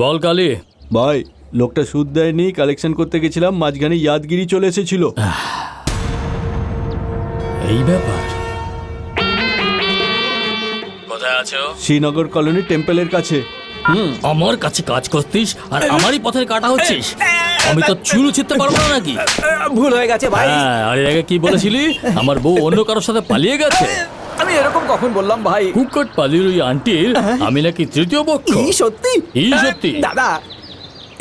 বল কালী। ভাই, লোকটা সুদ দেয়নি, কালেকশন করতে গেছিলাম, মাঝখানে ইয়াদগিরি চলে এসেছিল। এই ব্যাপার। কোথায় আছো? শ্রীনগর কলোনি টেম্পলের কাছে। আমার কাছে কাজ করতিস আর আমারই পথের কাটা হচ্ছিস। আমি তো চুল ছিঁড়তে পারবো না নাকি? ভুল হয়ে গেছে ভাই। হ্যাঁ, আর এর আগে কি বলেছিলি? আমার বউ অন্য কারোর সাথে পালিয়ে গেছে। আমি এরকম কখন বললাম ভাই? কুকট পালিয়ে ওই আন্টির আমি নাকি তৃতীয় পক্ষ। এই সত্যি? এই সত্যি। দাদা,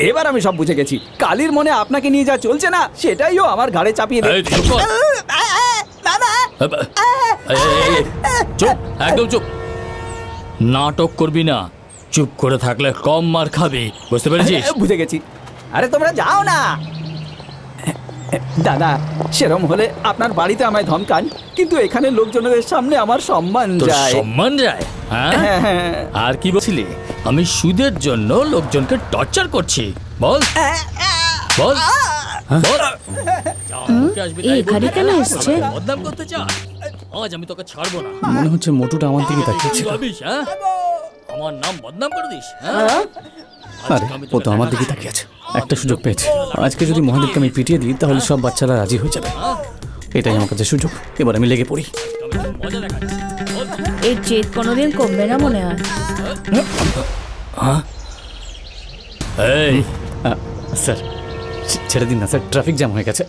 এবার আমি সব বুঝে গেছি। কালীর মনে আপনাকে নিয়ে যা চলছে না, সেটাইও আমার ঘাড়ে চাপিয়ে দেয়। এই, চুপ কর। দাদা, চুপ, একদম চুপ। নাটক করবি না। চুপ করে থাকলে কম মার খাবি, বুঝতে পেরেছিস? বুঝে গেছি। আরে তোমরা যাও না। দাদা, সেরম হলে আপনার বাড়িতে আমায় ধমকান, কিন্তু এখানে লোকজনের সামনে আমার সম্মান তোর যায়। সম্মান যায়? হ্যাঁ? আর কি বলছিলি? আমি সুদের জন্য লোকজনকে টর্চার করছি? বল বল বল। এখানে কেন এসছে? বদনাম করতে চাস? আজ আমি তোকে ছাড়বো না। মনে হচ্ছে মোটুটা আমার দিকে তাকিয়েছিল। ভাবিস, হ্যাঁ? আমার নাম বদনাম করে দিস, হ্যাঁ? আরে ও তো আমার দিকে তাকিয়ে আছে, একটা সুযোগ পেয়েছে। আজকে যদি মহাদেবকে আমি পিটিয়ে দিই তাহলে সব বাচ্চারা রাজি হয়ে যাবে। এটাই আমার কাছে সুযোগ, এবার আমি লেগে পড়ি। মজা দেখাচ্ছি। এর জেদ কোনোদিন কমবে না মনে হয়। এই, স্যার ছেড়ে দিন না স্যার, ট্রাফিক জ্যাম হয়ে গেছে।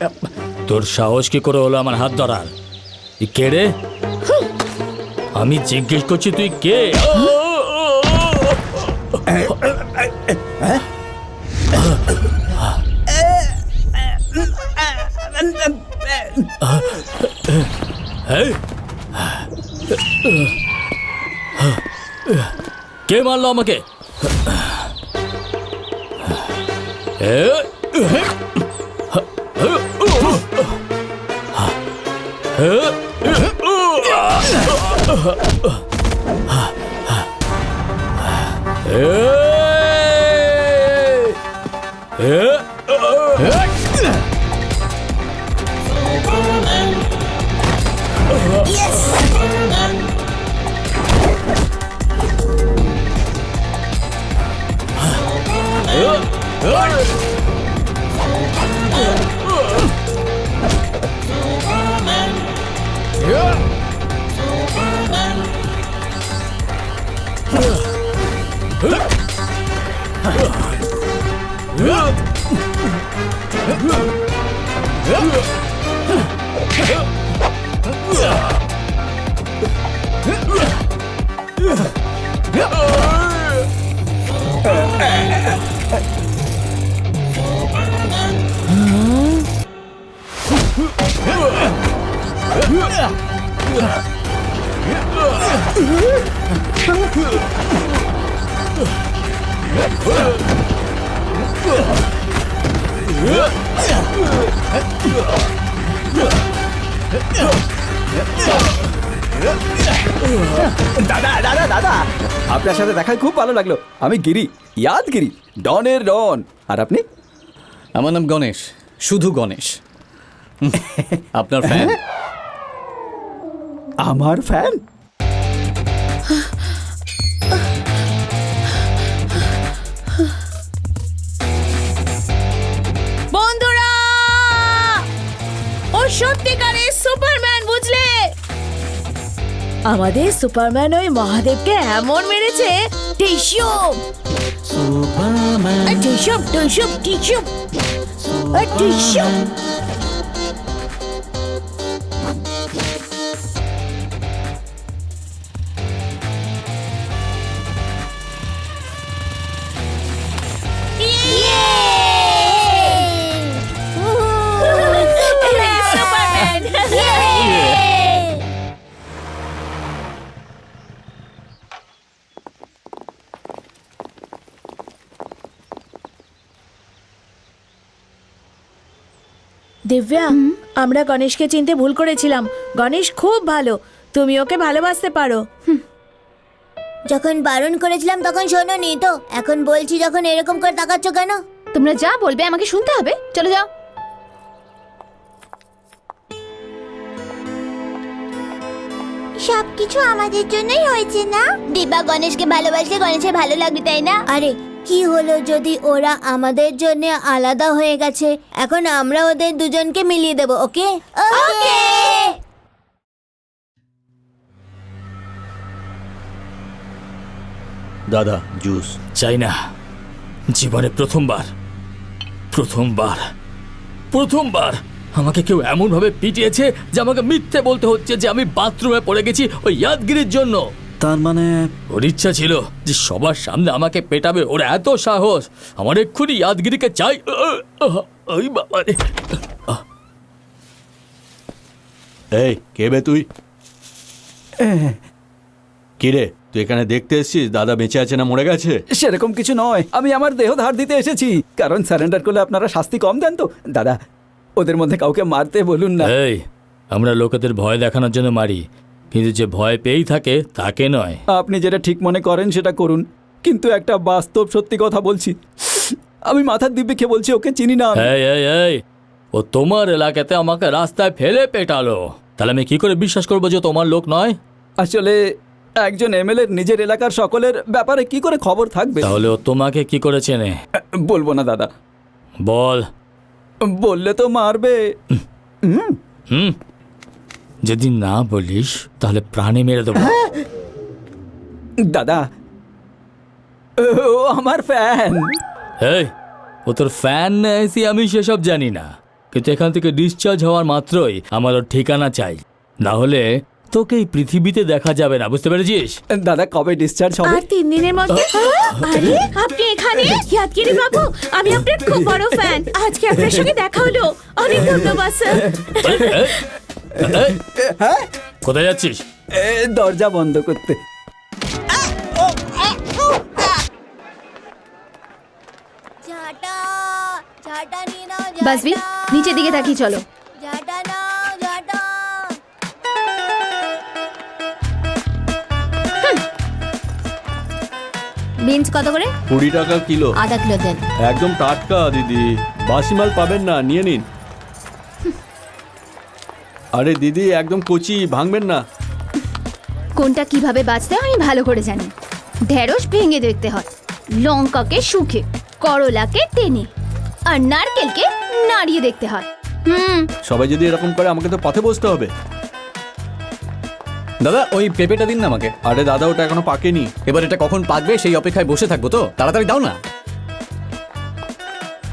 তোর সাহস কি করে হলো আমার হাত ধরার? তুই কে রে? আমি জিজ্ঞেস করছি তুই কে? কে মারলো আমাকে? দাদা দাদা দাদা, আপনার সাথে দেখায় খুব ভালো লাগলো। আমি গিরি, ইয়াদগিরি, ডনের ডন। আর আপনি? আমার নাম গণেশ, শুধু গণেশ। আপনার ফ্যান। আমার ফ্যান? বন্ধুরা, ও সত্যিকারের সুপারম্যান, বুঝলে? আমাদের সুপারম্যান ওই মহাদেবকে এমন মেরেছে, টিসুম টিসুম টিসুম টিসুম টিসুম। দিব্যা, আমরা গণেশকে চিনতে ভুল করেছিলাম। গণেশ খুব ভালো, তুমি ওকে ভালোবাসতে পারো। যখন বারণ করেছিলাম তখন শোনোনি তো, এখন বলছি যখন এরকম করে তাকাচ্ছ কেন? তোমরা যা বলবে আমাকে শুনতে হবে। চলে যাও। সবকিছু আমাদের জন্যই হয়েছে না? দিবা গণেশকে ভালোবাসলে গণেশের ভালো লাগবে, তাই না? আরে কি হলো যদি ওরা আমাদের জন্য আলাদা হয়ে গেছে? এখন আমরা ওদের দুজনকে মিলিয়ে দেব, ওকে? ওকে। দাদা জুস। চাই না। জীবনে প্রথমবার আমাকে কেউ এমন ভাবে পিটিয়েছে যে আমাকে মিথ্যে বলতে হচ্ছে যে আমি বাথরুমে পড়ে গেছি ওই ইয়াদগিরির জন্য। তার মানে ওর ইচ্ছা ছিল যে সবার সামনে আমাকে পেটাবে, ওর এত সাহস। আমার এক্ষুনি ইয়াদগিরিকে চাই। ওই বাবা রে। এই কে বে তুই? কিরে তুই এখানে দেখতে এসেছিস দাদা বেঁচে আছে না মরে গেছে? সেরকম কিছু নয়, আমি আমার দেহ ধার দিতে এসেছি, কারণ সারেন্ডার করলে আপনারা শাস্তি কম দেন তো। দাদা, ওদের মধ্যে কাউকে মারতে বলুন না। এই, আমরা লোকেদের ভয় দেখানোর জন্য মারি, কিন্তু যে ভয় পেয়েই থাকে তাকে নয়। আপনি যেটা ঠিক মনে করেন সেটা করুন, কিন্তু একটা বাস্তব সত্যি কথা বলছি, আমি মাথার দিব্যি খেয়ে বলছি, ওকে চিনি না আমি। এই, ও তোমার এলাকাতে আমাকে রাস্তায় ফেলে পেটালো, তাহলে আমি কি করে বিশ্বাস করবো যে তোমার লোক নয়? আসলে একজন এমএলএ নিজের এলাকার সকলের ব্যাপারে কি করে খবর থাকবে? তাহলে ও তোমাকে কি করে চেনে? বলবো না দাদা। বল। বললে তো মারবে। যদি না বলিস তাহলে প্রাণে মেরে দেবো। দাদা, ও আমার ফ্যান। এই, ও তোর ফ্যান না এসি আমি সেসব জানি না, কিন্তু এখান থেকে ডিসচার্জ হওয়ার মাত্রই আমার ওর ঠিকানা চাই, না হলে তোকে এই পৃথিবীতে দেখা যাবে না, বুঝতে পেরেছিস? দাদা, কবে ডিসচার্জ হবে? আর 3 দিনের মধ্যে। আরে আপনি এখানে? ইয়াদগিরি বাবু, আমি আপনার খুব বড় ফ্যান। আজকে আপনার সঙ্গে দেখা হলো, অনেক ধন্যবাদ স্যার। এই, কোথায় যাচ্ছিস? দরজা বন্ধ করতে। ঝাঁটা ঝাঁটা নিয়ে নাও। বাসবি, নিচের দিকে তাকিয়ে চলো। ঝাঁটা নাও, ঝাঁটা। বিনস কত করে? 20 টাকা কিলো। আধা কিলো দেন। একদম টাটকা দিদি, বাসি মাল পাবেন না, নিয়ে নিন। আরে দিদি একদম কচি, ভাঙবেন না। কোনটা কিভাবে বাঁচতে হয় আমি ভালো করে জানি। ঢেঁড়স ভেঙে দেখতে হয়, লঙ্কাকে শুকে, করলাকে টেনে, আর নারকেলকে নাড়িয়ে দেখতে হয়। সবাই যদি এরকম করে আমাকে তো পথে বসতে হবে। দাদা ওই পেঁপেটা দিন না আমাকে। আরে দাদা ওটা এখনো পাকেনি। এবার এটা কখন পাকবে সেই অপেক্ষায় বসে থাকবো তো, তাড়াতাড়ি দাও না।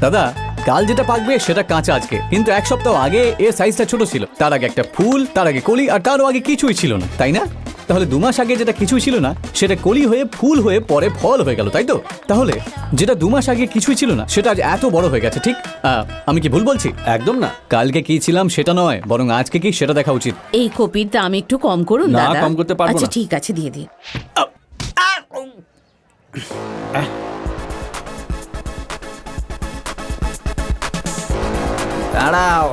দাদা, কাল যেটা পাকবে সেটা কাঁচা আজকে, কিন্তু 1 সপ্তাহ আগে এর সাইজটা ছোট ছিল, তার আগে একটা ফুল, তার আগে কলি, আর তারও আগে কিছুই ছিল না, তাই না? তাহলে 2 মাস আগে যেটা কিছুই ছিল না সেটা কলি হয়ে ফুল হয়ে পরে ফল হয়ে গেল, তাই তো? তাহলে যেটা 2 মাস আগে কিছুই ছিল না সেটা আজ এত বড় হয়ে গেছে, ঠিক? আমি কি ভুল বলছি? একদম না। কালকে কি ছিলাম সেটা নয়, বরং আজকে কি সেটা দেখা উচিত। এই কপির দাম একটু কম করুন না, দাদা। কম করতে পারবো আচ্ছা না। ঠিক আছে, দিয়ে দিন। দাঁড়াও।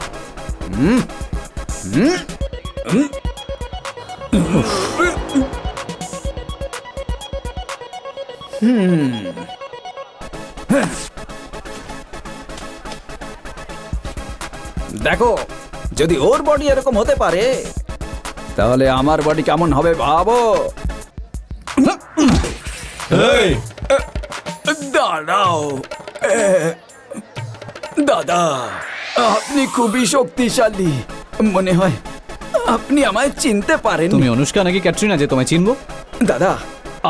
দেখো, যদি ওর বডি এরকম হতে পারে তাহলে আমার বডি কেমন হবে ভাবো। দাঁড়াও। দাদা, আপনি খুবই শক্তিশালী, মনে হয় আপনি আমায় চিনতে পারেন। তুমি অনুষ্কা নাকি ক্যাটরিনা যে তোমায় চিনবো? দাদা,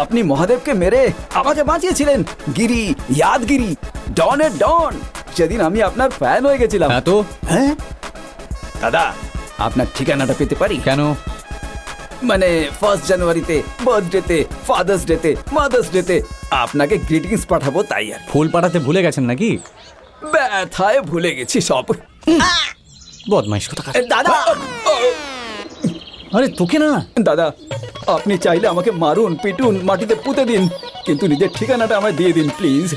আপনি মহাদেবকে মেরে আমাকে বাঁচিয়েছিলেন। গিরি, ইয়াদগিরি, ডনের ডন। সেদিন আমি আপনার ফ্যান হয়ে গেছিলাম। এত? হ্যাঁ দাদা, আপনার ঠিকানাটা পেতে পারি? কেন? মানে 1 জানুয়ারিতে, বার্থডেতে, ফাদার্স ডেতে, মাদার্স ডেতে আপনাকে গ্রিটিংস পাঠাবো, তাই আর। ফুল পাঠাতে ভুলে গেছেন নাকি? ব্যথায় ভুলে গেছি সব। বদমাইশ কথা। দাদা, আরে তোকে না। দাদা, আপনি চাইলে আমাকে মারুন, পিটুন, মাটিতে পুঁতে দিন, কিন্তু নিজের ঠিকানাটা আমায় দিয়ে দিন প্লিজ।